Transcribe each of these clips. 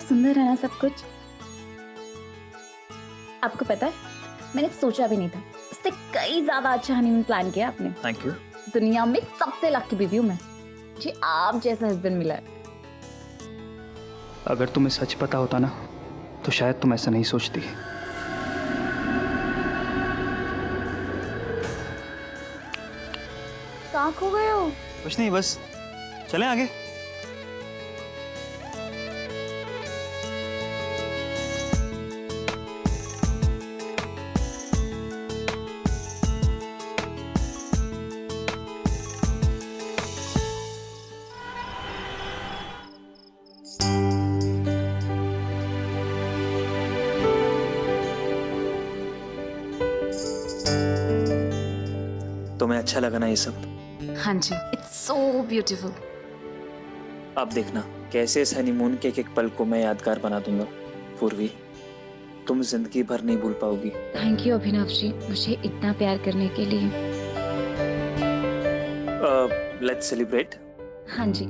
सुंदर है ना सब कुछ। आपको पता है मैंने सोचा भी नहीं था, इससे कई ज्यादा अच्छा हनीमून प्लान किया आपने। Thank you. दुनिया में सबसे लकी बीवी हूँ मैं, मुझे आप जैसा हस्बैंड मिला है। अगर तुम्हें सच पता होता ना तो शायद तुम ऐसा नहीं सोचती। कहाँ खो गए हो? कुछ नहीं, बस चलें आगे। तुम्हें अच्छा लगा ना ये सब? हाँ जी, इट्स सो ब्यूटीफुल। अब देखना कैसे इस हनीमून के एक पल को मैं यादगार बना दूंगा। पूर्वी, तुम जिंदगी भर नहीं भूल पाओगी। थैंक यू अभिनव जी, मुझे इतना प्यार करने के लिए। Let's celebrate. हाँ जी।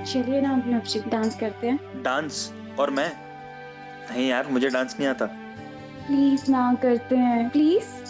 चलिए ना अभिनव जी, डांस करते हैं। डांस? और मैं? नहीं यार, मुझे डांस नहीं आता। प्लीज ना, करते हैं please.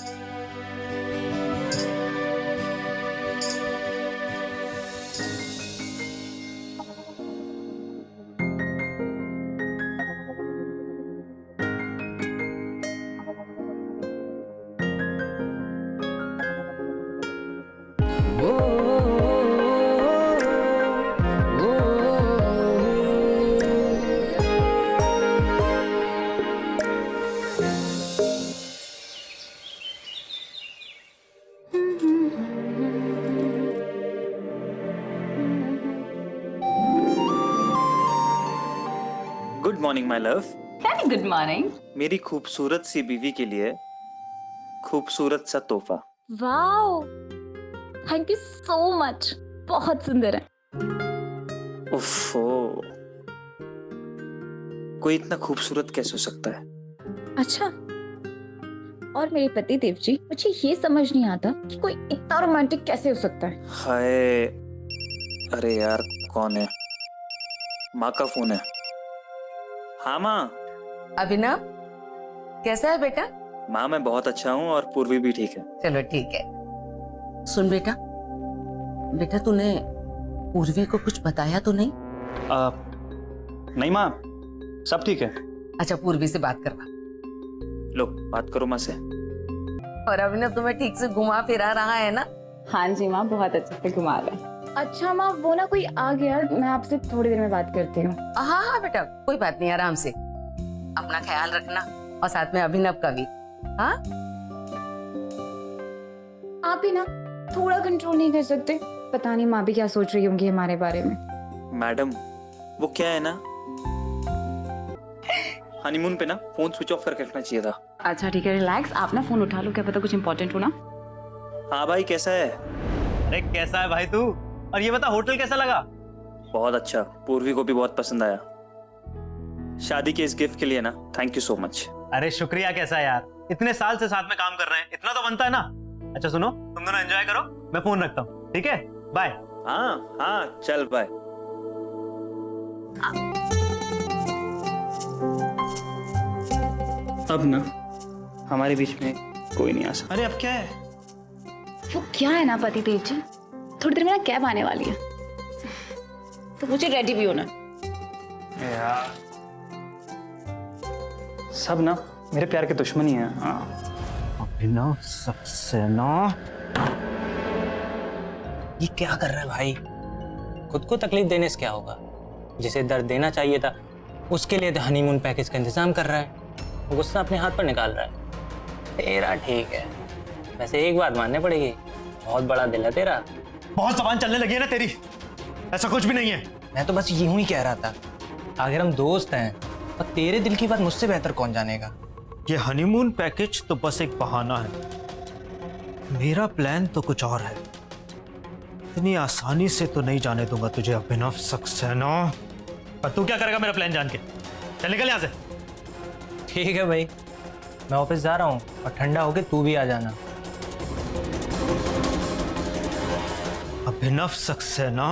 Good morning my love. Good morning. मेरी खूबसूरत सी बीवी के लिए खूबसूरत सा तोहफा। Wow, thank you so much, बहुत सुंदर है। उफ़ो, कोई इतना खूबसूरत कैसे हो सकता है? अच्छा, और मेरे पति देव जी, मुझे ये समझ नहीं आता कि कोई इतना रोमांटिक कैसे हो सकता है। हाय, अरे यार कौन है? माँ का फोन है। हाँ माँ। अभिनव, कैसा है बेटा? माँ मैं बहुत अच्छा हूँ और पूर्वी भी ठीक है। चलो ठीक है। सुन बेटा, बेटा तूने पूर्वी को कुछ बताया तो नहीं? नहीं माँ, सब ठीक है। अच्छा, पूर्वी से बात करवा। लो बात करो माँ से। और अभिनव तुम्हें ठीक से घुमा फिरा रहा है ना? हाँ जी माँ, बहुत अच्छे से घुमा रहे। अच्छा माँ, वो ना कोई आ गया, मैं आपसे थोड़ी देर में बात करती हूँ। हाँ हाँ बेटा, कोई बात नहीं, आराम से। अपना ख्याल रखना और साथ में अभिनव का भी। हाँ, आप ही ना थोड़ा कंट्रोल नहीं कर सकते? पता नहीं माँ भी क्या सोच रही होंगी हमारे बारे में। मैडम, वो क्या है ना, हनीमून पे ना फोन स्विच ऑफ करके रखना चाहिए था। अच्छा ठीक है, रिलैक्स, आप ना फोन उठा लो, क्या पता कुछ इंपॉर्टेंट हो ना। हाँ भाई, कैसा है? अरे कैसा है भाई तू? और ये बता, होटल कैसा लगा? बहुत अच्छा, पूर्वी को भी बहुत पसंद आया। शादी के इस गिफ्ट के लिए ना थैंक यू सो मच। अरे शुक्रिया कैसा यार, इतने साल से साथ में काम कर रहे हैं, इतना तो बनता है ना। अच्छा सुनो, तुम दोनों एंजॉय करो, मैं फोन रखता हूँ, ठीक है? बाय। हाँ हाँ, चल बाय। अब ना हमारे बीच में कोई नहीं आ सकता। अरे अब क्या है? वो क्या है ना पति देव जी, थोड़ी देर में ना कैब आने वाली है, तो मुझे रेडी भी होना। यार सब ना मेरे प्यार के दुश्मन ही हैं। हाँ अभिनव सक्सेना, ये क्या कर रहा है भाई? खुद को तकलीफ देने से क्या होगा? जिसे दर्द देना चाहिए था उसके लिए तो हनीमून पैकेज का इंतजाम कर रहा है। वो गुस्सा अपने हाथ पर निकाल रहा है। तेरा ठीक है, वैसे एक बात माननी पड़ेगी, बहुत बड़ा दिल है तेरा। बहुत जबान चलने लगी है ना तेरी, ऐसा कुछ भी नहीं है। मैं तो बस यूं ही कह रहा था, अगर हम दोस्त हैं और तेरे दिल की बात मुझसे बेहतर कौन जानेगा। ये हनीमून पैकेज तो बस एक बहाना है, मेरा प्लान तो कुछ और है। इतनी आसानी से तो नहीं जाने दूंगा तुझे अभिनव सक्सेना। पर तू क्या करेगा मेरा प्लान जान के? चल निकल यहाँ से। ठीक है भाई, मैं ऑफिस जा रहा हूँ और ठंडा होके तू भी आ जाना। अभिनव सक्सेना,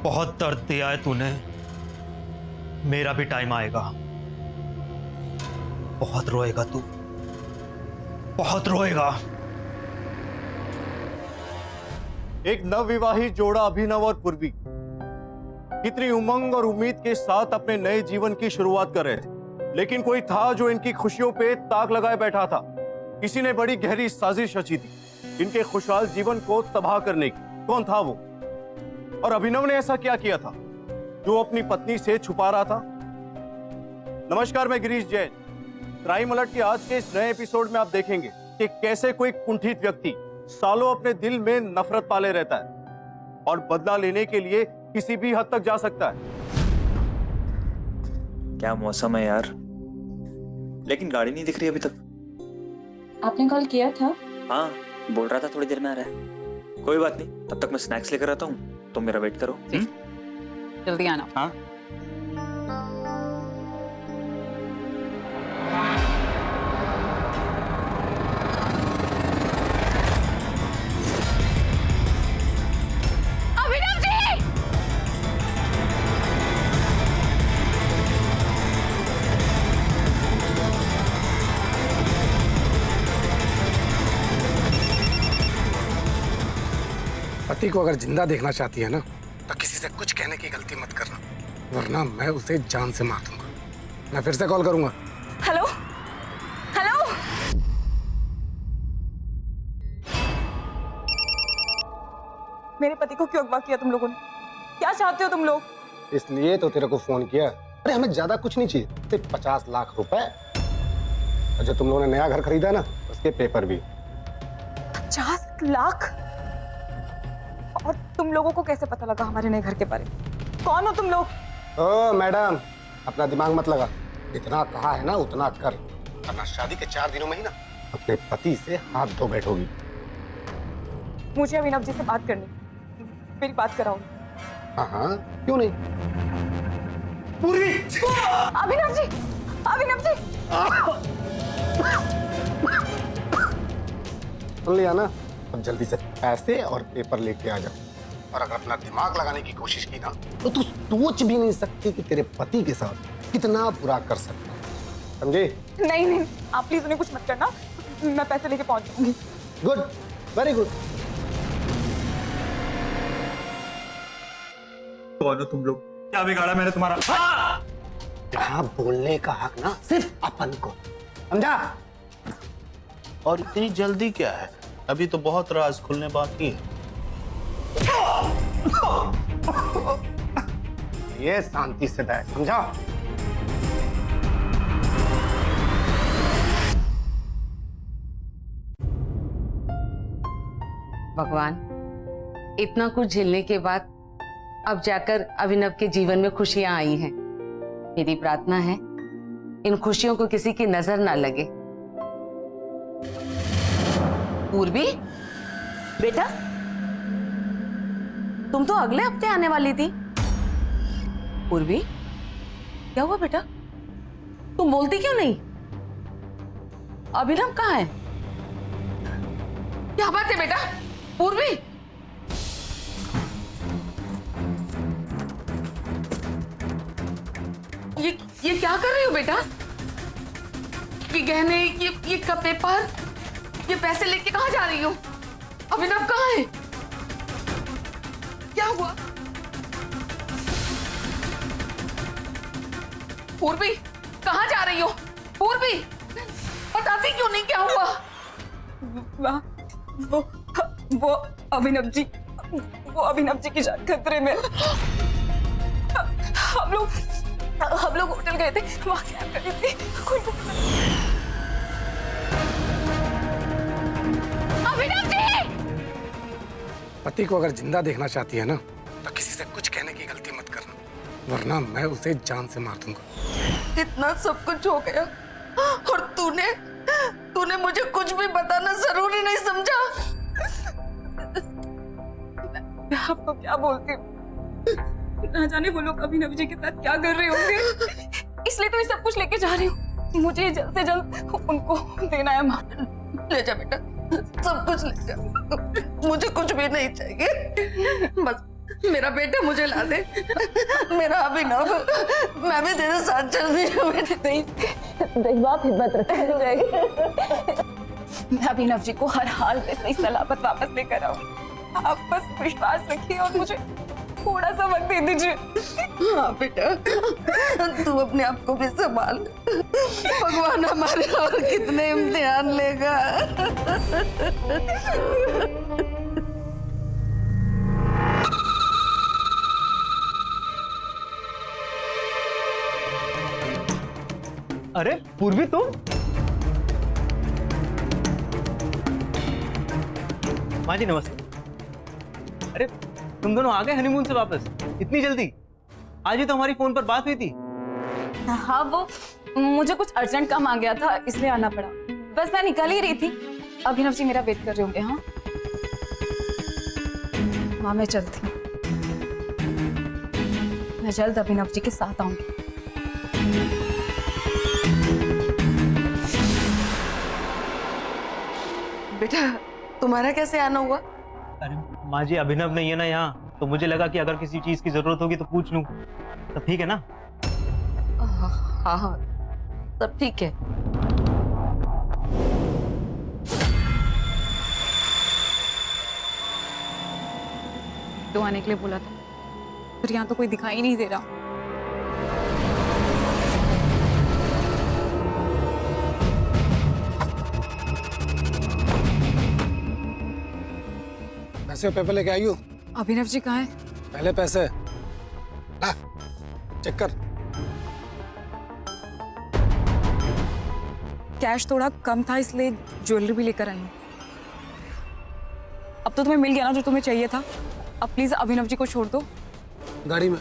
बहुत दर्द दिया है तूने, मेरा भी टाइम आएगा। बहुत रोएगा तू, बहुत रोएगा। एक नवविवाहित जोड़ा अभिनव और पूर्वी कितनी उमंग और उम्मीद के साथ अपने नए जीवन की शुरुआत कर रहे थे, लेकिन कोई था जो इनकी खुशियों पे ताक लगाए बैठा था। किसी ने बड़ी गहरी साजिश रची थी इनके खुशहाल जीवन को तबाह करने की। कौन था वो? और अभिनव ने ऐसा क्या किया था जो अपनी पत्नी से छुपा रहा था? नमस्कार, मैं गिरीश जैन। क्राइम अलर्ट के आज के इस नए एपिसोड में आप देखेंगे कि कैसे कोई कुंठित व्यक्ति सालों अपने दिल में नफरत पाले रहता है और बदला लेने के लिए किसी भी हद तक जा सकता है। क्या मौसम है यार, लेकिन गाड़ी नहीं दिख रही अभी तक। आपने कॉल किया था? हाँ, बोल रहा था थोड़ी देर में आ रहा है। कोई बात नहीं, तब तक मैं स्नैक्स लेकर आता हूँ, तुम मेरा वेट करो। जल्दी आना। हाँ, अभिनव जी! पति को अगर जिंदा देखना चाहती है ना, तो किसी से कुछ कहने की गलती मत करना, वरना मैं उसे जान से मार दूंगा। मैं फिर से कॉल करूंगा। हेलो हेलो, मेरे पति को क्यों अगवा किया तुम लोगों ने? क्या चाहते हो तुम लोग? इसलिए तो तेरे को फोन किया। अरे हमें ज्यादा कुछ नहीं चाहिए, सिर्फ 50 लाख रुपए। और जो तुम लोगों ने नया घर खरीदा ना, उसके पेपर भी। 50 लाख? और तुम लोगों को कैसे पता लगा हमारे नए घर के बारे में? कौन हो तुम लोग? ओ मैडम, अपना दिमाग मत लगा। इतना कहा है ना उतना कर, वरना शादी के 4 दिनों में ही ना अपने पति से हाथ धो बैठोगी। मुझे अभिनव जी से बात करनी, मेरी बात कराओ। हाँ हाँ, क्यों नहीं। अभिनव जी, अभिनव जी! सुन लिया ना? अब जल्दी से पैसे और पेपर लेके आ जाओ। और अगर अपना दिमाग लगाने की कोशिश की ना, तो तू सोच भी नहीं सकती कि तेरे पति के साथ कितना बुरा कर सकता है। समझे? नहीं नहीं, आप प्लीज उन्हें कुछ मत करना, मैं पैसे लेके पहुंच जाऊंगी। Good, very good. कौन हो तुम लोग? क्या बिगाड़ा मैंने तुम्हारा? यहाँ बोलने का हक ना सिर्फ अपन को, समझा? और इतनी जल्दी क्या है? अभी तो बहुत राज खुलने बाकी है। ये शांति से बैठ, समझा? भगवान, इतना कुछ झेलने के बाद अब जाकर अभिनव के जीवन में खुशियां आई हैं। मेरी प्रार्थना है इन खुशियों को किसी की नजर ना लगे। पूर्वी, बेटा, तुम तो अगले हफ्ते आने वाली थी। पूर्वी, क्या हुआ बेटा? तुम बोलती क्यों नहीं? अभिनव कहाँ है? क्या बात है बेटा? पूर्वी, ये क्या कर रही हो बेटा? ये गहने, ये का पेपर, ये पैसे लेके कहाँ जा रही हो? अभिनव कहाँ है? क्या हुआ? पूर्वी, कहाँ जा रही हो? पूर्वी, बताती क्यों नहीं क्या हुआ? वो अभिनव जी, वो अभिनव जी की जान खतरे में। हम लोग होटल गए थे, वहां क्या कर रही थी? अभिनव जी! पति को अगर जिंदा देखना चाहती है ना, तो किसी से कुछ कहने की गलती मत करना, वरना मैं उसे जान से मार दूंगा। इतना सब कुछ हो गया और तूने मुझे कुछ भी बताना जरूरी नहीं समझा। मैं आपको क्या बोलती हूँ, ना जाने वो लोग अभिनव जी के साथ क्या कर रहे होंगे, इसलिए तो ये सब कुछ लेके जा रही हूँ। मुझे जल्द से जल्द उनको देना है माँ। ले जा बेटा, सब कुछ ले जा, मुझे कुछ भी नहीं चाहिए, बस मेरा बेटा मुझे ला दे, मेरा अभिनव, मैं भी तेरे साथ चल रही हूँ बेटा। आप हिम्मत रखें, मैं अभिनव जी को हर हाल में सही सलामत वापस लेकर आऊँ। आप बस विश्वास रखिए और मुझे थोड़ा सा वक्त दे दीजिए। हाँ बेटा, तू अपने आप को भी संभाल, भगवान हमारे और कितने इम्तिहान लेगा। अरे पूर्वी तुम? माँ जी नमस्ते। अरे तुम दोनों आ गए हनीमून से वापस इतनी जल्दी? आज ही तो हमारी फोन पर बात हुई थी। हाँ, वो मुझे कुछ अर्जेंट काम आ गया था इसलिए आना पड़ा। बस मैं निकल ही रही थी, अभिनव जी मेरा वेट कर रहे होंगे। हाँ हाँ, मैं चलती हूँ, मैं जल्द अभिनव जी के साथ आऊंगी। बेटा तुम्हारा कैसे आना हुआ? अरे माँ जी अभिनव नहीं है ना यहाँ, तो मुझे लगा कि अगर किसी चीज की जरूरत होगी तो पूछ लूं, तो ठीक है ना? हाँ हाँ सब ठीक है। तो आने के लिए बोला था, पर यहाँ तो कोई दिखाई नहीं दे रहा। पैसे और पेपर लेके आई हो? अभिनव जी कहाँ है? पहले पैसे ला, चेक कर। कैश थोड़ा कम था इसलिए ज्वेलरी भी लेकर आई हूँ। अब तो तुम्हें मिल गया ना जो तुम्हें चाहिए था। अब प्लीज अभिनव जी को छोड़ दो। गाड़ी में।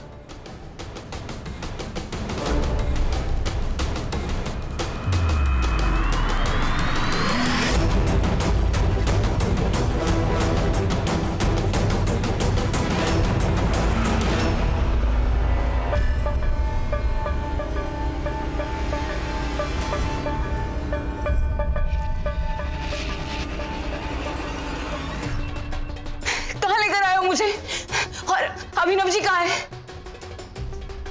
कहाँ लेकर आए हो मुझे? और अभिनव जी कहाँ है?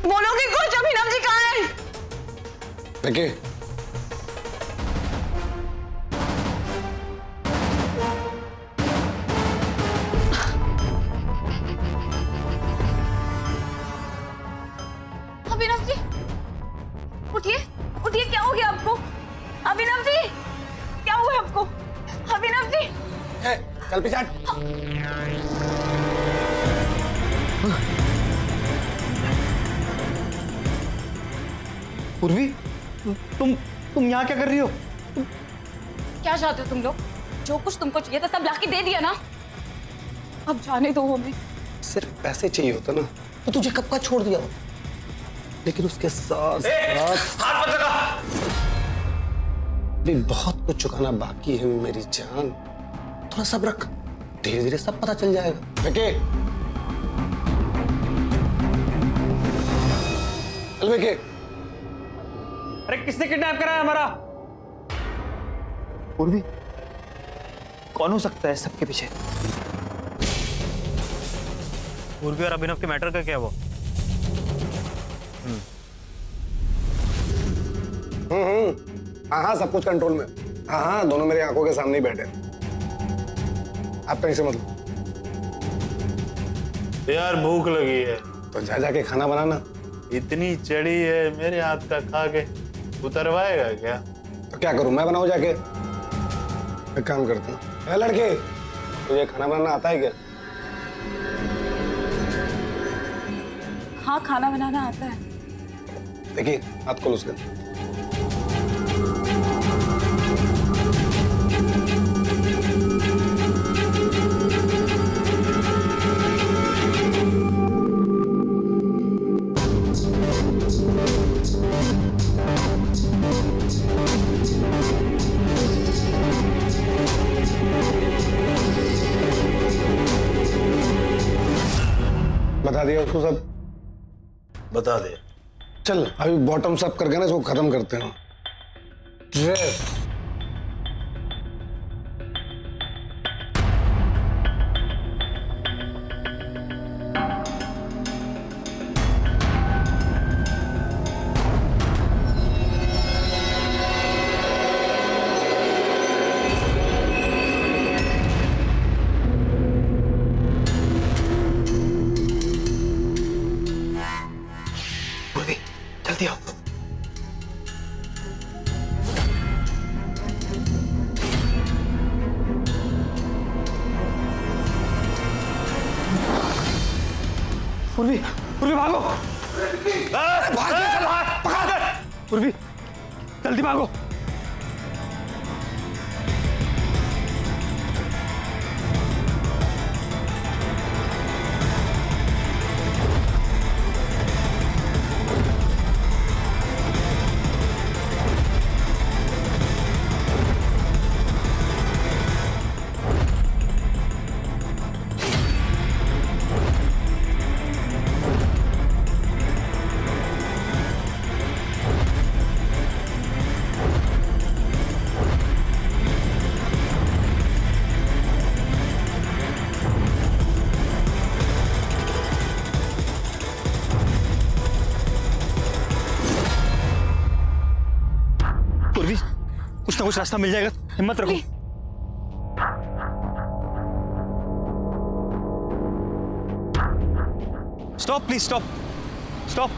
बोलोगे कुछ? अभिनव जी कहाँ है? विकी, अभिनव जी उठिए, उठिए, क्या हो गया आपको? अभिनव जी क्या हुआ आपको? अभिनव जी चल पीछे हट। पूर्वी तुम यहाँ क्या कर रही हो? क्या चाहते हो तुम लोग? जो कुछ तुमको चाहिए था सब लाके दे दिया ना, अब जाने दो हमें। सिर्फ पैसे चाहिए होता ना तो तुझे कब का छोड़ दिया होता, लेकिन उसके साथ हाथ मत लगा। भी बहुत कुछ चुकाना बाकी है मेरी जान, थोड़ा सब्र रख, धीरे धीरे सब पता चल जाएगा। विकी, चल विकी। अरे किसने किडनैप करा है हमारा? पूर्वी कौन हो सकता है सबके पीछे? पूर्वी और अभिनव के मैटर का क्या हुआ? हाँ हाँ, सब कुछ कंट्रोल में। हाँ हाँ, दोनों मेरी आंखों के सामने ही बैठे। आप टेंशन मत लो। यार भूख लगी है, तो जा जाके खाना बनाना। इतनी चढ़ी है, मेरे हाथ का खा के उतरवाएगा क्या? तो क्या करूं, मैं बनाऊं जाके? एक काम करता हूँ। लड़के, तुझे खाना बनाना आता है क्या? हाँ, खाना बनाना आता है। देखिए, हाथ खोल उसके। बता दिया उसको सब? बता दे। चल अभी बॉटम अप करके ना इसको खत्म करते हैं। ड्रेस जल्दी आओ। पूर्वी, पूर्वी भागो। पूर्वी, जल्दी भागो। पूर्वी, कुछ ना कुछ रास्ता मिल जाएगा, हिम्मत रखो। Stop please, stop stop.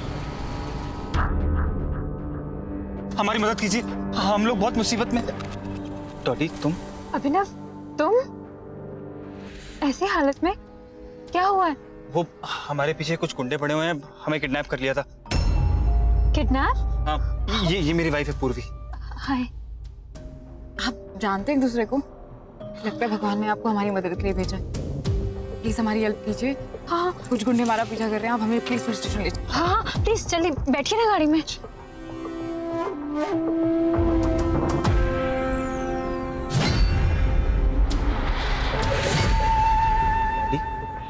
हमारी मदद कीजिए, हम लोग बहुत मुसीबत में। डॉली तुम? अभिनव, तुम ऐसी हालत में? क्या हुआ है? वो हमारे पीछे कुछ गुंडे पड़े हुए हैं, हमें किडनैप कर लिया था। किडनैप? हाँ, ये मेरी वाइफ है पूर्वी। हाय, आप जानते हैं एक दूसरे को? लगता है भगवान ने आपको हमारी मदद के लिए भेजा है। प्लीज हमारी हेल्प कीजिए। हाँ, कुछ गुंडे हमारा पीछा कर रहे हैं, आप हमें प्लीज पुलिस स्टेशन ले जाइए। हाँ प्लीज चलिए, बैठिए ना गाड़ी में। ये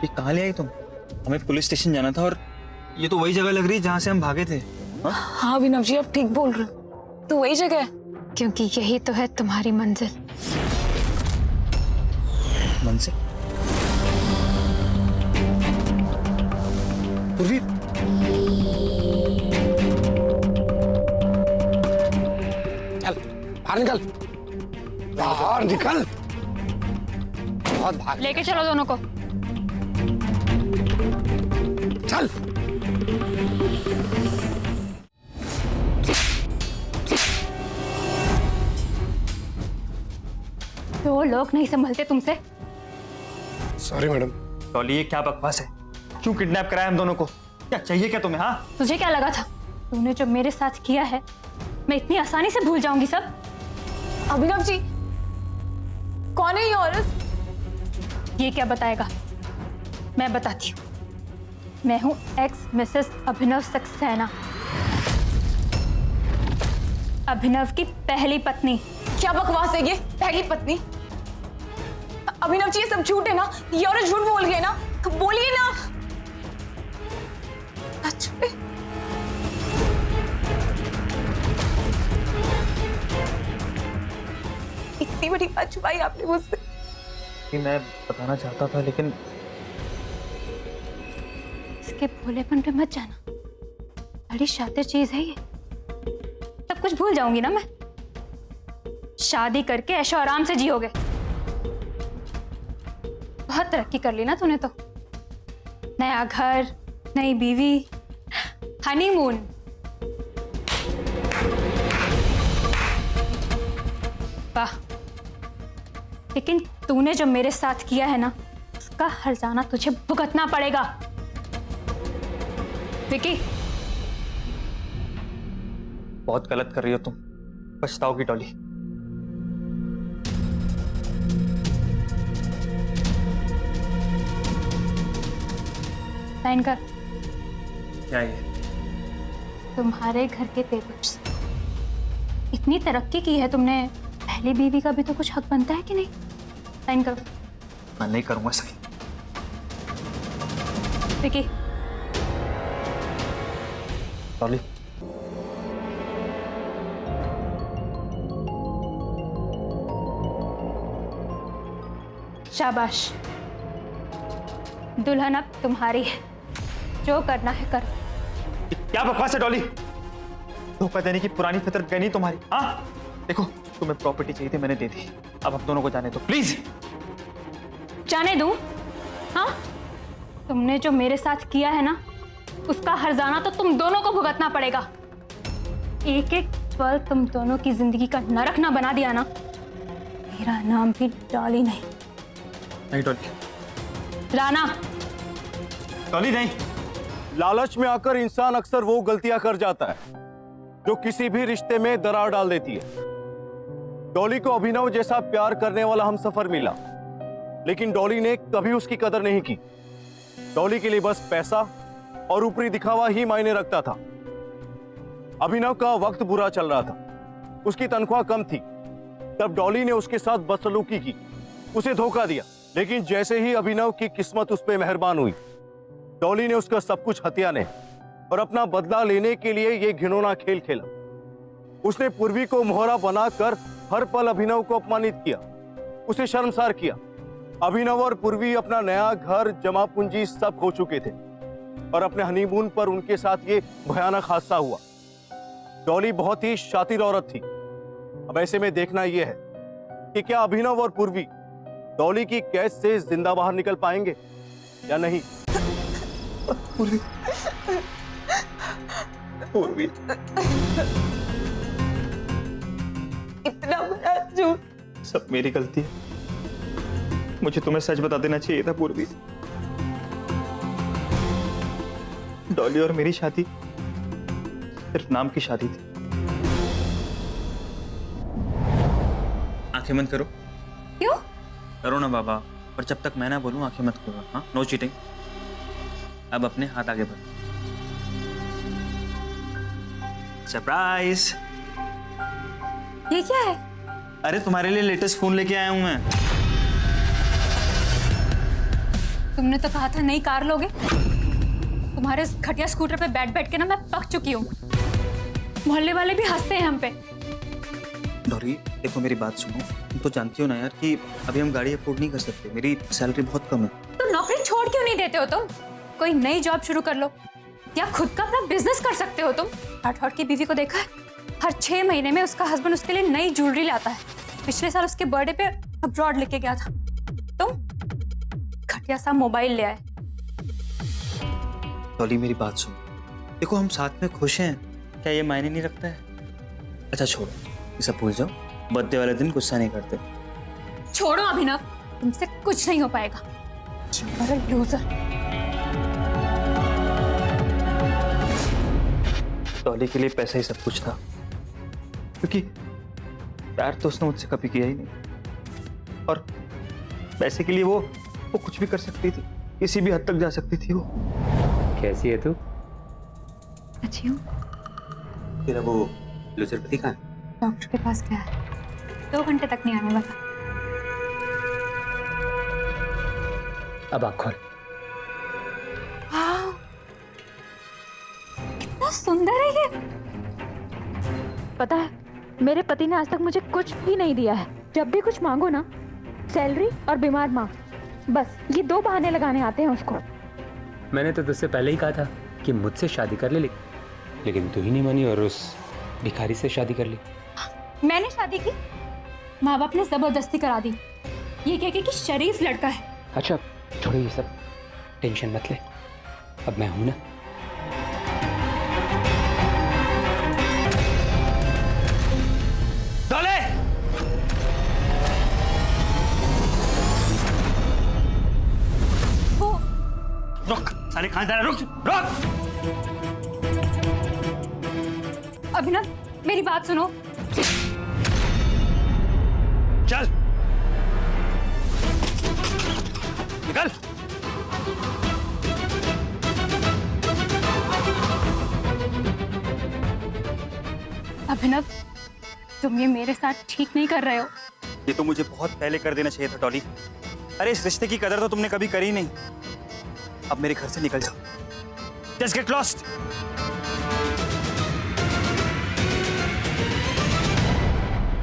कहाँ ले आई तुम? हमें पुलिस स्टेशन जाना था और ये तो वही जगह लग रही है जहाँ से हम भागे थे। हाँ अभिनव जी, आप ठीक बोल रहे हो, तो वही जगह है, क्योंकि यही तो है तुम्हारी मंजिल। मंजिल? पूर्वी, चल बाहर निकल, बाहर निकल। बहुत भाग, लेके चलो दोनों को। चल। तो लोग नहीं संभलते तुमसे? Sorry madam. डॉली ये क्या बकवास है? क्यों किडनैप कराया हम दोनों को? क्या चाहिए क्या तुम्हें? हाँ, तुझे क्या लगा था तूने जो मेरे साथ किया है मैं इतनी आसानी से भूल जाऊंगी सब? अभिनव जी, कौन है ये औरत? ये क्या बताएगा? मैं बताती हूँ। मैं हूँ एक्स मिसेस अभिनव सक्सेना, अभिनव की पहली पत्नी। क्या बकवास है ये? पहली पत्नी? अभिनव जी ये सब झूठ है ना? ये औरत झूठ बोल गई है ना? बोलिए ना। सच में? इतनी बड़ी बात छुपाई आपने मुझसे। मैं बताना चाहता था लेकिन इसके भोलेपन पे मत जाना, बड़ी शातिर चीज है ये। सब कुछ भूल जाऊंगी ना मैं। शादी करके ऐशो आराम से जियोगे। बहुत तरक्की कर ली ना तूने तो। नया घर, नई बीवी, हनीमून। वाह, लेकिन तूने जो मेरे साथ किया है ना, उसका हर्जाना तुझे भुगतना पड़ेगा। विकी, बहुत गलत कर रही हो तुम, पछताओगी डॉली। साइन कर। क्या ये? तुम्हारे घर के पेपर्स। इतनी तरक्की की है तुमने, पहली बीवी का भी तो कुछ हक बनता है कि नहीं? साइन करो। मैं नहीं करूंगा सही। विकी, डॉली, शाबाश, दुल्हन अब तुम्हारी है, जो करना है कर। क्या बकवास है डॉली? धोखा देने की पुरानी फितरत गई नहीं तुम्हारी? हाँ, देखो तुम्हें प्रॉपर्टी चाहिए थी, मैंने दे दी। अब हम दोनों को जाने दो प्लीज। जाने दूं? हाँ, तुमने जो मेरे साथ किया है ना, उसका हर्जाना तो तुम दोनों को भुगतना पड़ेगा। एक एक पल तुम दोनों की जिंदगी का नरक ना बना दिया ना, मेरा नाम भी डॉली नहीं। नहीं डॉली, राणा। डॉली नहीं। लालच में आकर इंसान अक्सर वो गलतियां कर जाता है जो किसी भी रिश्ते में दरार डाल देती है। डॉली को अभिनव जैसा प्यार करने वाला हमसफर मिला, लेकिन डॉली ने कभी उसकी कदर नहीं की। डॉली के लिए बस पैसा और ऊपरी दिखावा ही मायने रखता था। अभिनव का वक्त बुरा चल रहा था, उसकी तनख्वाह कम थी। तब डॉली ने उसके साथ बदसलूकी की, उसे धोखा दिया। लेकिन जैसे ही अभिनव की किस्मत उस पर मेहरबान हुई, डॉली ने उसका सब कुछ हथियाने और अपना बदला लेने के लिए यह घिनौना खेल खेला। उसने पूर्वी को मोहरा बनाकर हर पल अभिनव को अपमानित किया, उसे शर्मसार किया। अभिनव और पूर्वी अपना नया घर, जमा पूंजी सब खो चुके थे और अपने हनीमून पर उनके साथ ये भयानक हादसा हुआ। डॉली बहुत ही शातिर औरत थी। अब ऐसे में देखना यह है कि क्या अभिनव और पूर्वी डॉली की कैद से जिंदा बाहर निकल पाएंगे या नहीं। पूर्वी, पूर्वी, इतना बड़ा झूठ। सब मेरी गलती है। मुझे तुम्हें सच बता देना चाहिए था पूर्वी। डॉली और मेरी शादी सिर्फ नाम की शादी थी। आंखें बंद करो। क्यों? करो ना बाबा, और जब तक मैं ना बोलूं आंखें मत खोलो। हाँ, नो चीटिंग। अब अपने हाथ आगे बढ़ो। सरप्राइज। ये क्या है? अरे तुम्हारे लिए लेटेस्ट फोन लेके आया हूं मैं। तुमने तो कहा था नई कार लोगे। तुम्हारे इस घटिया स्कूटर पे बैठ बैठ के ना मैं पक चुकी हूँ। मोहल्ले वाले भी हंसते हैं हम पे। डॉली देखो, मेरी बात सुनो। तुम तो जानती हो ना यार कि अभी हम गाड़ी अफोर्ड नहीं कर सकते। मेरी सैलरी बहुत कम है। तुम नौकरी छोड़ क्यों नहीं देते हो? तुम कोई नई जॉब शुरू कर लो या खुद का अपना बिजनेस कर सकते हो। तुम राठौड़ की बीवी को देखा है, हर 6 महीने में उसका हस्बैंड उसके लिए नई ज्वेलरी लाता है। पिछले साल उसके बर्थडे पे अब्रॉड लेके गया था। तुम घटिया सा मोबाइल ले आए। डॉली मेरी बात सुनो, देखो हम साथ में खुश हैं, क्या ये मायने नहीं रखता है? अच्छा छोड़ो, ये सब भूल जाओ। बर्थडे वाले दिन गुस्सा नहीं करते। छोड़ो अभिनव, तुमसे कुछ नहीं हो पाएगा। अरे लूजर। डॉली के लिए पैसा ही सब कुछ था, क्योंकि प्यार तो उसने मुझसे कभी किया ही नहीं। और पैसे के लिए वो कुछ भी कर सकती थी, किसी भी हद तक जा सकती थी वो। कैसी है तू? अच्छी हूँ। तेरा वो लूजर पति कहाँ है? डॉक्टर के पास गया है, 2 घंटे तक नहीं आने वाला। अब आँख खोल। वाह, कितना सुंदर है ये। पता है, मेरे पति ने आज तक मुझे कुछ भी नहीं दिया है। जब भी कुछ मांगो ना, सैलरी और बीमार माँ, बस ये 2 बहाने लगाने आते हैं उसको। मैंने तो तुझसे पहले ही कहा था कि मुझसे शादी कर ले, लेकिन तू ही नहीं मानी और उस भिखारी से शादी कर ली। मैंने शादी की? माँ बाप ने जबरदस्ती करा दी, ये कह के कि शरीफ लड़का है। अच्छा छोड़ो ये सब, टेंशन मत ले, अब मैं हूं ना। डॉले! रुक, सारे खान जा रहे, रुक! अभिनव मेरी बात सुनो। चल निकल। अभिनव, तुम ये मेरे साथ ठीक नहीं कर रहे हो। ये तो मुझे बहुत पहले कर देना चाहिए था डॉली। अरे इस रिश्ते की कदर तो तुमने कभी करी नहीं। अब मेरे घर से निकल जाओ। Just get lost.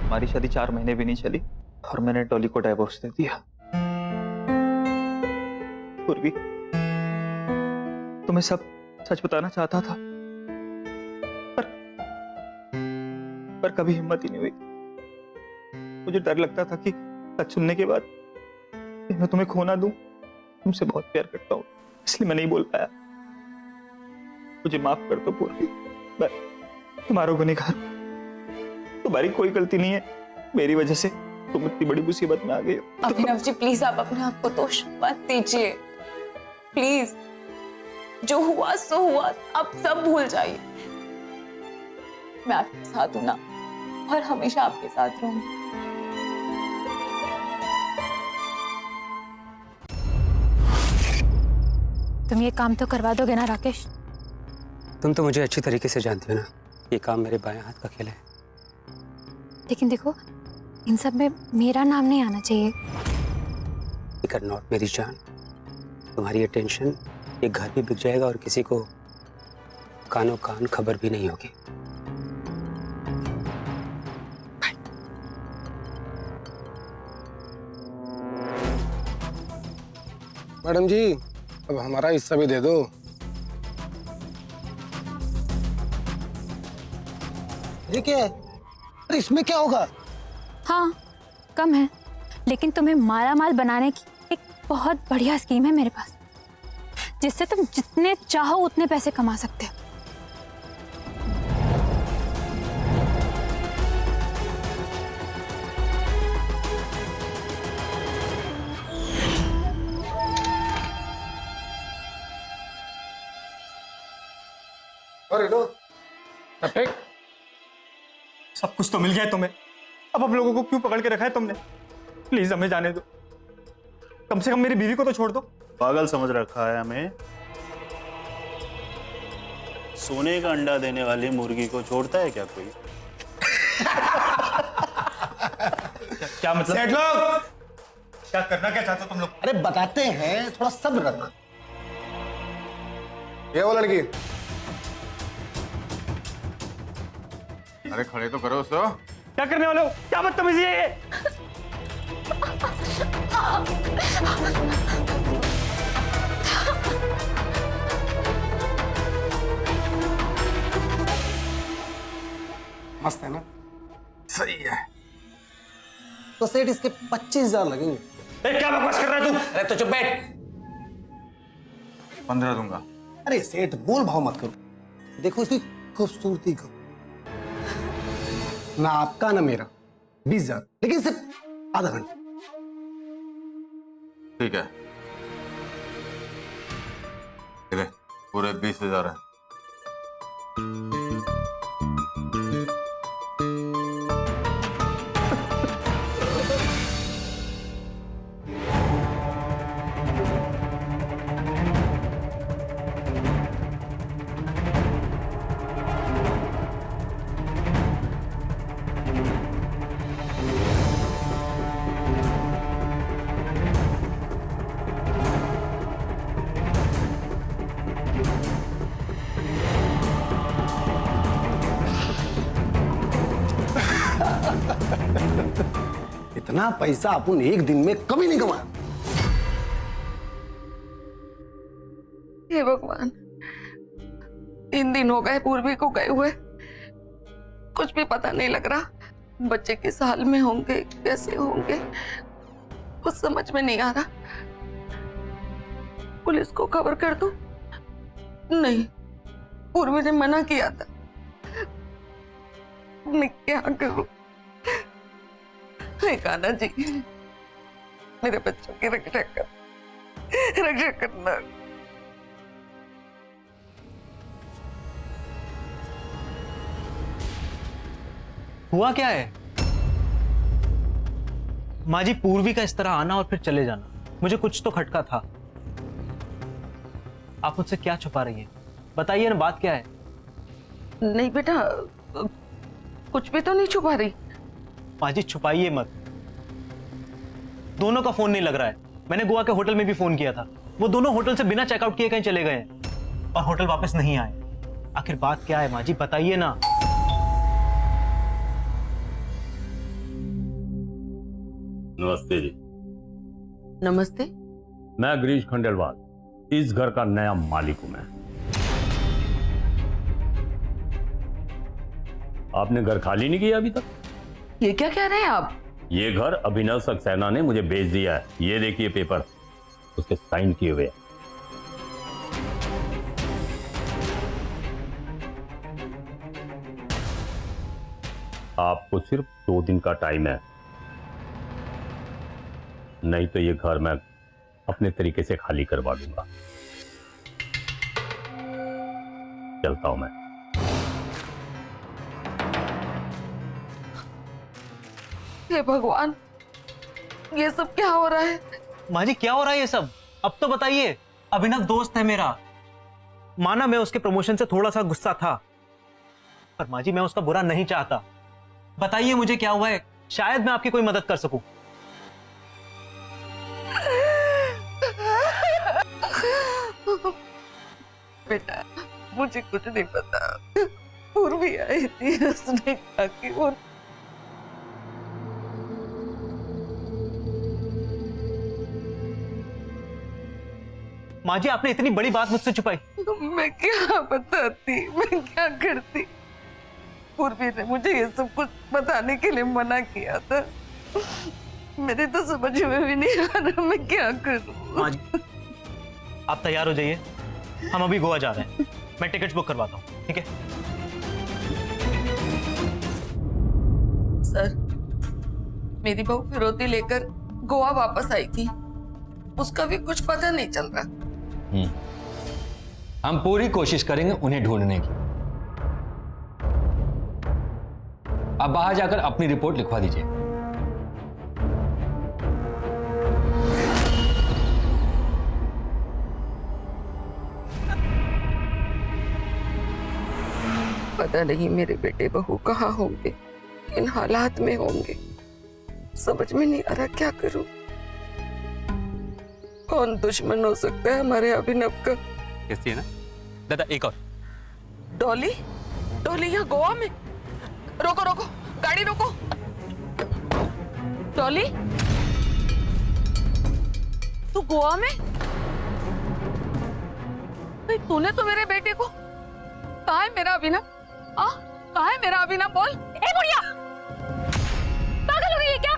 हमारी शादी 4 महीने भी नहीं चली और मैंने डॉली को डाइवोर्स दे दिया। पूर्वी, तुम्हें सब सच बताना चाहता था, पर कभी हिम्मत ही नहीं हुई। मुझे डर लगता था कि सच सुनने के बाद मैं तुम्हें खो ना दूं। तुमसे बहुत प्यार करता हूं, इसलिए मैं नहीं बोल पाया। मुझे माफ कर दो पूर्वी, मैं तुम्हारा गुनहगार। तुम्हारी कोई गलती नहीं है, मेरी वजह से तुम इतनी बड़ी मुसीबत में आ गए हो। अभिनव जी प्लीज आप अपने आप को दोष मत दीजिए, प्लीज। जो हुआ सो हुआ, आप सब भूल जाइए। मैं आपके साथ हूं ना, और हमेशा आपके साथ रहूंगी। तुम ये काम तो करवा दोगे ना राकेश? तुम तो मुझे अच्छी तरीके से जानती हो ना, ये काम मेरे बाएं हाथ का खेल है। लेकिन देखो, इन सब में मेरा नाम नहीं आना चाहिए। फिकर नॉट मेरी जान, तुम्हारी अटेंशन ये घर भी बिक जाएगा और किसी को कानों कान खबर भी नहीं होगी। मैडम जी, अब हमारा हिस्सा भी दे दो। ये क्या है? अरे इसमें क्या होगा? हाँ, कम है, लेकिन तुम्हें माला माल बनाने की एक बहुत बढ़िया स्कीम है मेरे पास, जिससे तुम जितने चाहो उतने पैसे कमा सकते हो। अरे लो, सब कुछ तो मिल गया तुम्हें, अब हम लोगों को क्यों पकड़ के रखा है तुमने? प्लीज हमें जाने दो, कम से कम मेरी बीवी को तो छोड़ दो। पागल समझ रखा है हमें? सोने का अंडा देने वाली मुर्गी को छोड़ता है क्या कोई? क्या मतलब? सेठ लोग, क्या करना क्या चाहते हो तुम लोग? अरे बताते हैं, थोड़ा सब्र रख। ये वो लड़की, अरे खड़े तो करो सो। क्या करने वाले हो? क्या बदतमीजी है ये? मस्त है ना? सही है। तो सेठ इसके 25,000 लगेंगे। क्या बकवास कर रहा है तू? अरे तो चुप बैठ। 15 दूंगा। अरे सेठ बोल भाव मत करो, देखो इसकी खूबसूरती को। ना आपका ना मेरा, 20,000, लेकिन सिर्फ आधा घंटा। ठीक है, पूरे 20,000 है। इतना पैसा अपन एक दिन में कभी नहीं कमाया। हे भगवान, 3 दिन हो गए पूर्वी को गए हुए, कुछ भी पता नहीं लग रहा। बच्चे किस हाल में होंगे, कैसे होंगे, कुछ समझ में नहीं आ रहा। पुलिस को खबर कर दूं? नहीं, पूर्वी ने मना किया था। मैं क्या करूं? कान्हा जी, मेरे बच्चों की रक्षा करना। हुआ क्या है? माँ जी, पूर्वी का इस तरह आना और फिर चले जाना, मुझे कुछ तो खटका था। आप मुझसे क्या छुपा रही हैं? बताइए ना, बात क्या है? नहीं बेटा, कुछ भी तो नहीं छुपा रही। माँ जी छुपाइए मत। दोनों का फोन नहीं लग रहा है। मैंने गोवा के होटल में भी फोन किया था, वो दोनों होटल से बिना चेकआउट किए कहीं चले गए हैं और होटल वापस नहीं आए। आखिर बात क्या है माँ जी, बताइए ना। नमस्ते जी। नमस्ते। मैं गिरीश खंडेलवाल, इस घर का नया मालिक हूं मैं। आपने घर खाली नहीं किया अभी तक? ये क्या कह रहे हैं आप? ये घर अभिनव सक्सेना ने मुझे बेच दिया है। ये देखिए पेपर, उसके साइन किए हुए हैं। आपको सिर्फ 2 दिन का टाइम है, नहीं तो ये घर मैं अपने तरीके से खाली करवा दूंगा। चलता हूं मैं। हे भगवान, ये सब क्या हो रहा है? माँ जी क्या हो रहा है ये सब? अब तो बताइए। अभिनव दोस्त है मेरा। माना मैं उसके प्रमोशन से थोड़ा सा गुस्सा था, पर माँ जी मैं उसका बुरा नहीं चाहता। बताइए मुझे क्या हुआ है, शायद मैं आपकी कोई मदद कर सकूं। बेटा, मुझे कुछ नहीं पता। पूर्वी आई थी, उसने कहा कि वो माँ जी आपने इतनी बड़ी बात मुझसे छुपाई। मैं क्या बताती, मैं क्या करती? पूर्वी ने मुझे ये सब कुछ बताने के लिए मना किया था। मेरे तो समझ में भी नहीं आ रहा मैं क्या करूं। माँ जी आप तैयार हो जाइए, हम अभी गोवा जा रहे हैं। मैं टिकट्स बुक करवाता हूँ, ठीक है? सर, मेरी बहू फिरौती लेकर गोवा वापस आई थी, उसका भी कुछ पता नहीं चल रहा। हम पूरी कोशिश करेंगे उन्हें ढूंढने की। आप बाहर जाकर अपनी रिपोर्ट लिखवा दीजिए। पता नहीं मेरे बेटे बहू कहाँ होंगे, किन हालात में होंगे, समझ में नहीं आ रहा क्या करूं। कौन दुश्मन हो सकता है हमारे अभिनव का? कैसी है ना दादा? एक और। डॉली, डॉली यहाँ गोवा में? रोको रोको, गाड़ी रोको। डॉली, तू गोवा में? नहीं, तूने तो मेरे बेटे को। कहाँ है मेरा अभिनव? कहाँ है मेरा अभिनव? बोल। ए बुढ़िया, पागल हो गई है क्या?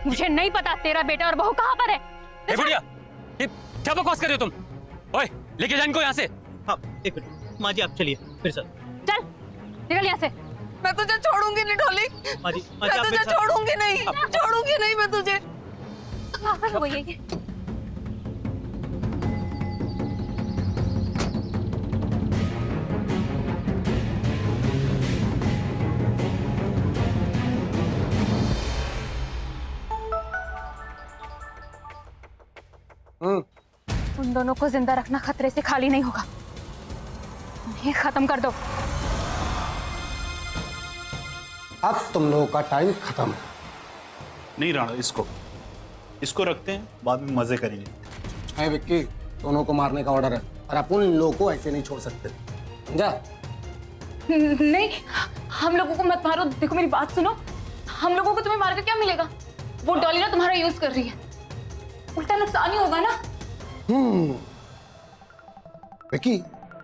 मुझे नहीं पता तेरा बेटा और बहू कहाँ पर है। ए बुढ़िया, ये क्या बकवास कर रहे हो तुम? ओए, लेके जाओ इनको यहाँ से। हाँ एक मिनट, माँ जी आप चलिए फिर सर। चल निकल यहाँ से। मैं तुझे छोड़ूंगी नहीं डॉली। माँ जी मैं तुझे छोड़ूंगी नहीं, छोड़ूंगी नहीं मैं तुझे। पागल हो गई है ये। उन दोनों को जिंदा रखना खतरे से खाली नहीं होगा। उन्हें खत्म कर दो। अब तुम लोगों का टाइम खत्म। नहीं राणा, इसको रखते हैं, बाद में मजे करेंगे। है विक्की, दोनों को मारने का ऑर्डर है और अपन इन लोगों को ऐसे नहीं छोड़ सकते, समझा? नहीं, हम लोगों को मत मारो। देखो मेरी बात सुनो, हम लोगों को तुम्हें मार कर क्या मिलेगा? वो डॉली ना तुम्हारा यूज कर रही है, उल्टा नुकसान ही होगा ना। विक्की,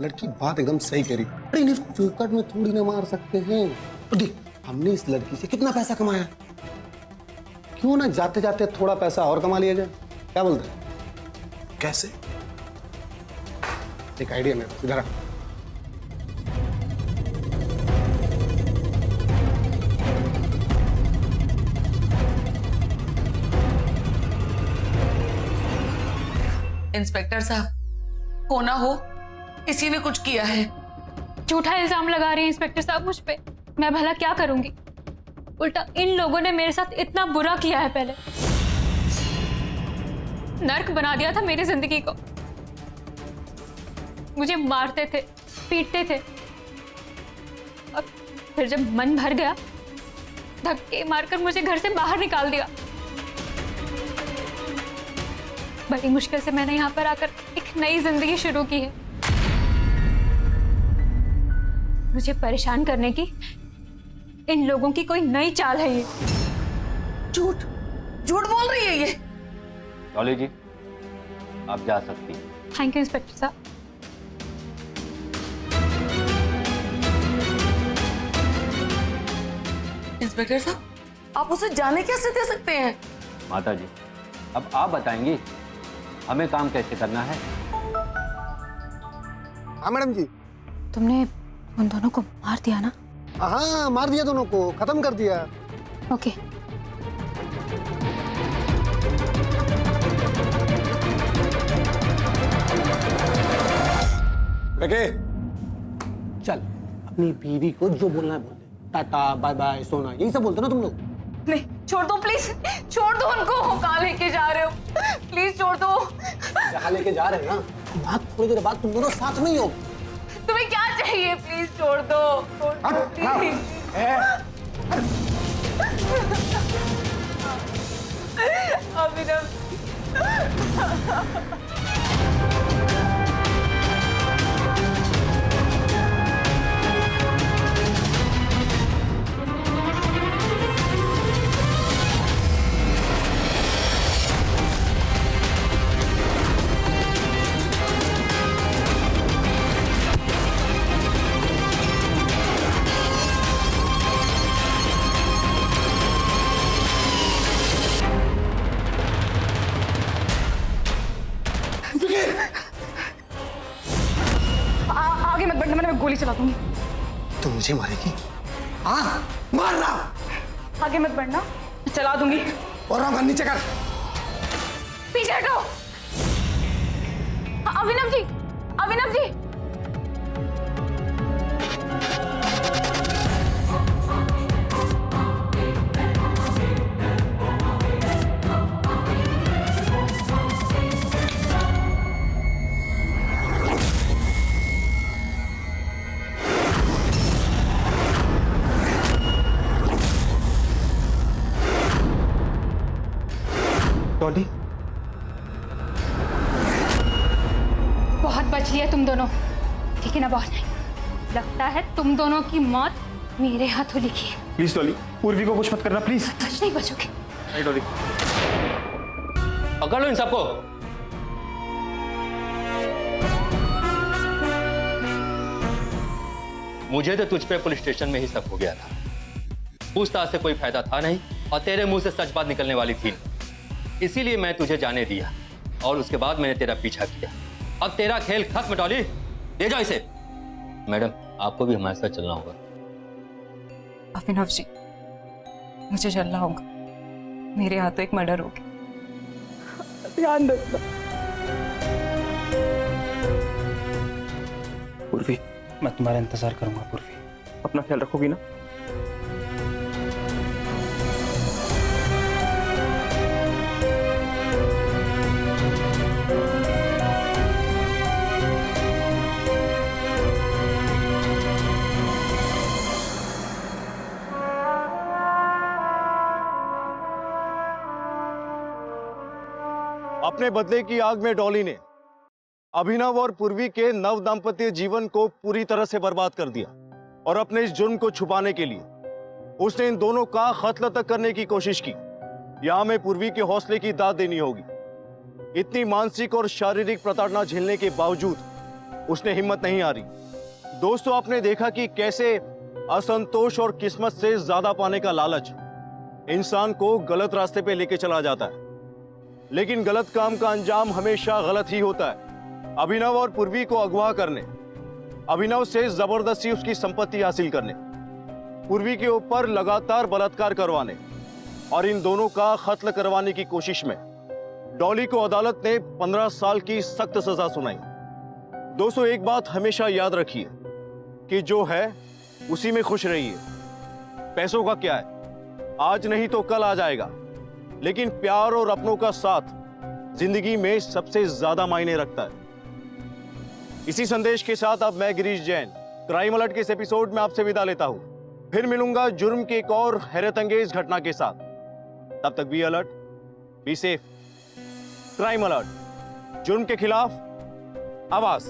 लड़की बात एकदम सही कह रही। अरे इन्हें चौकट में थोड़ी ना मार सकते हैं। तो देख, हमने इस लड़की से कितना पैसा कमाया, क्यों ना जाते जाते थोड़ा पैसा और कमा लिया जाए? क्या बोलते हैं? कैसे? एक आइडिया मेरे पास, इधर आ। इंस्पेक्टर साहब, हो ना हो किसी ने कुछ किया है। झूठा इल्जाम लगा रही है इंस्पेक्टर साहब मुझ पे। मैं भला क्या करूंगी? उल्टा इन लोगों ने मेरे साथ इतना बुरा किया है, पहले नर्क बना दिया था मेरी जिंदगी को। मुझे मारते थे, पीटते थे, और फिर जब मन भर गया धक्के मारकर मुझे घर से बाहर निकाल दिया। बड़ी मुश्किल से मैंने यहाँ पर आकर एक नई जिंदगी शुरू की है। मुझे परेशान करने की इन लोगों की कोई नई चाल है ये। झूठ, झूठ बोल रही है ये। डॉली जी, आप जा सकती हैं। थैंक यू इंस्पेक्टर साहब। इंस्पेक्टर साहब, आप उसे जाने कैसे दे सकते हैं? माता जी, अब आप बताएंगी हमें काम कैसे करना है। हाँ मैडम जी। तुमने उन दोनों को मार दिया ना? हाँ, मार दिया दोनों को, खत्म कर दिया। ओके। रखे, चल अपनी बीवी को जो बोलना है बोल दे। टाटा, बाय बाय, सोना, यही सब बोलते ना तुम लोग। नहीं, छोड़ दो प्लीज, छोड़ दो उनको। कहाँ लेके जा रहे हो? प्लीज छोड़ दो। जहाँ लेके जा रहे हैं ना, बात थोड़ी देर बाद तुम दोनों साथ में ही हो। तुम्हें क्या चाहिए? प्लीज छोड़ दो, छोड़ दो प्लीज। अभिनव, आगे मत बढ़ना, मैं गोली चला दूंगी। तू मुझे मारेगी? हाँ, मार रहा। आगे मत बढ़ना, चला दूंगी। और नीचे कर। पीछे हटो। अभिनव जी, अभिनव जी। डॉली, बहुत बच लिया तुम दोनों, लेकिन अब और नहीं। लगता है तुम दोनों की मौत मेरे हाथों लिखी है। प्लीज डॉली, पूर्वी को कुछ मत करना प्लीज। बच नहीं बचोगे। नहीं डॉली। पकड़ लो इन सबको। मुझे तो तुझ पे पुलिस स्टेशन में ही शक हो गया था। पूछताछ से कोई फायदा था नहीं और तेरे मुंह से सच बात निकलने वाली थी, इसीलिए मैं तुझे जाने दिया और उसके बाद मैंने तेरा पीछा किया। अब तेरा खेल खत्म डॉली, ले जाओ इसे। मैडम, आपको भी हमारे साथ चलना होगा। अभिनव जी, मुझे चलना होगा, मेरे हाथों एक मर्डर हो गया। ध्यान रखना। पूर्वी, मैं तुम्हारा इंतजार करूंगा पूर्वी। अपना ख्याल रखोगी ना? अपने बदले की आग में डॉली ने अभिनव और पूर्वी के नव दाम्पत्य जीवन को पूरी तरह से बर्बाद कर दिया और अपने इस जुर्म को छुपाने के लिए उसने इन दोनों का कत्ल तक करने की कोशिश की। यहां में पूर्वी के हौसले की दाद देनी होगी। इतनी मानसिक और शारीरिक प्रताड़ना झेलने के बावजूद उसने हिम्मत नहीं हारी। दोस्तों, आपने देखा कि कैसे असंतोष और किस्मत से ज्यादा पाने का लालच इंसान को गलत रास्ते पे लेके चला जाता है, लेकिन गलत काम का अंजाम हमेशा गलत ही होता है। अभिनव और पूर्वी को अगवा करने, अभिनव से जबरदस्ती उसकी संपत्ति हासिल करने, पूर्वी के ऊपर लगातार बलात्कार करवाने और इन दोनों का कत्ल करवाने की कोशिश में डॉली को अदालत ने 15 साल की सख्त सजा सुनाई। दोस्तों, एक बात हमेशा याद रखिए कि जो है उसी में खुश रहिए। पैसों का क्या है, आज नहीं तो कल आ जाएगा, लेकिन प्यार और अपनों का साथ जिंदगी में सबसे ज्यादा मायने रखता है। इसी संदेश के साथ अब मैं गिरीश जैन क्राइम अलर्ट के इस एपिसोड में आपसे विदा लेता हूं। फिर मिलूंगा जुर्म की एक और हैरतअंगेज घटना के साथ। तब तक be alert, be safe. Crime alert, जुर्म के खिलाफ आवाज।